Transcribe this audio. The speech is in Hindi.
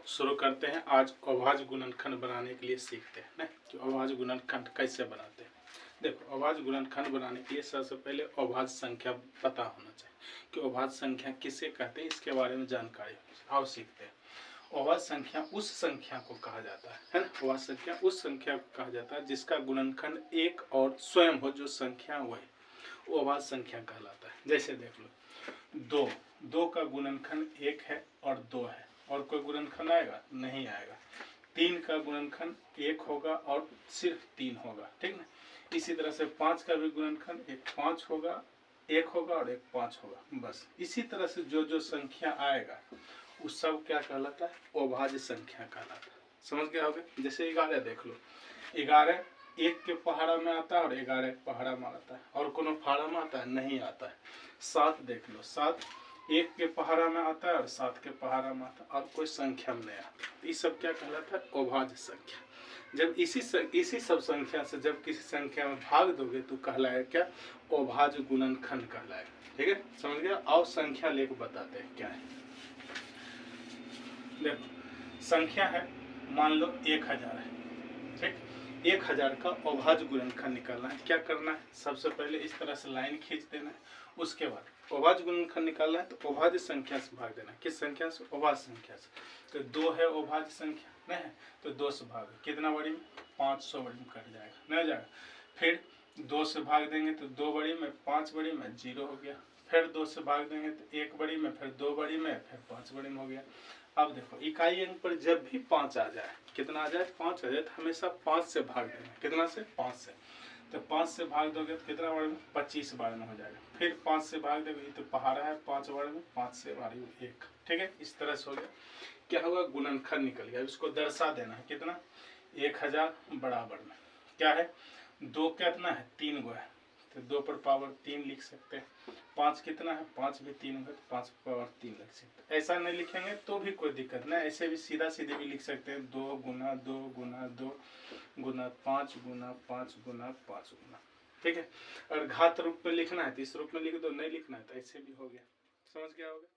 शुरू करते हैं। आज अभाज्य गुणनखंड बनाने के लिए सीखते हैं ना कि अभाज्य गुणनखंड कैसे बनाते हैं। देखो, अभाज्य गुणनखंड बनाने के लिए सबसे पहले अभाज्य संख्या पता होना चाहिए कि अभाज्य संख्या किसे कहते हैं, इसके बारे में जानकारी। आओ सीखते हैं। अभाज्य संख्या उस संख्या को कहा जाता है ना। अभाज्य संख्या उस संख्या को कहा जाता है जिसका गुणनखंड एक और स्वयं हो, जो संख्या वही वो अभाज्य संख्या कहलाता है। जैसे देख लो, दो का गुणनखंड एक है और दो है, और कोई गुणनखंड आएगा? नहीं आएगा। 3 का गुणनखंड एक होगा और सिर्फ 3 होगा, ठीक ना। इसी तरह से 5 का भी गुणनखंड एक 5 होगा, एक होगा और एक 5 होगा, बस। इसी तरह से जो जो संख्या आएगा वो सब क्या कहलाता है? अभाज्य संख्या कहलाता है। समझ गए होगे। जैसे 11 देख लो, 11 एक के पहाड़ा में आता है और 11 के पहाड़ा में आता है, और कोनो पहाड़ा में आता है? नहीं आता है। 7 देख लो, 7 एक के पहाड़ा में आता है और 7 के पहाड़ा में आता है, और कोई संख्या में नहीं आता। ये सब क्या कहलाता है? अभाज्य संख्या। जब इसी सब संख्या से जब किसी संख्या में भाग दोगे तो कहलाएगा क्या? अभाज्य गुणनखंड कहलाएगा। ठीक है, समझ गया। आओ संख्या लेकर बताते हैं क्या है। देखो, संख्या है, मान लो 1000 है, ठीक। 1000 का अभाज्य गुणनखंड निकालना है। क्या करना है? सबसे पहले इस तरह से लाइन खींच देना है। उसके बाद अभाज्य गुणनखंड निकालना है तो अभाज्य संख्या से भाग देना है। किस संख्या से? अभाज्य संख्या से। तो 2 है अभाज्य संख्या, नहीं है तो 2 से भाग, कितना बड़ी में? 500 बड़ी में कट जाएगा, नहीं जाएगा। फिर 2 से भाग देंगे तो 2 बड़ी में, 5 बड़ी में 0 हो गया। फिर 2 से भाग देंगे तो 1 बड़ी में, फिर 2 बड़ी में, फिर 5 बड़ी में हो गया। अब देखो, इकाई अंक पर जब भी 5 आ जाए, कितना आ जाए? 5 आ जाए, तो हमेशा 5 से भाग देना। कितना से? 5 से। तो 5 से भाग दोगे तो कितना बार में? 25 बार में हो जाएगा। फिर 5 से भाग दोगे तो पहाड़ा है 5 बार में, 5 से बार 1, ठीक है। इस तरह से हो गया। क्या होगा? गुणनखंड निकल गया। इसको दर्शा देना है। कितना? 1000 बराबर में क्या है? 2 कितना है? 3 गो है, तो 2 पर पावर 3 लिख सकते हैं। 5 कितना है? 5 भी 3 है, तो 5 पर पावर 3 लिख सकते हैं। ऐसा नहीं लिखेंगे तो भी कोई दिक्कत नहीं, ऐसे भी सीधा सीधे भी लिख सकते हैं। 2 गुना 2 गुना 2 गुना 5 गुना 5 गुना 5 गुना, ठीक है। अगर घात रूप में लिखना है तो इस रूप में लिख दो, नहीं लिखना है तो ऐसे भी हो गया। समझ गया होगा।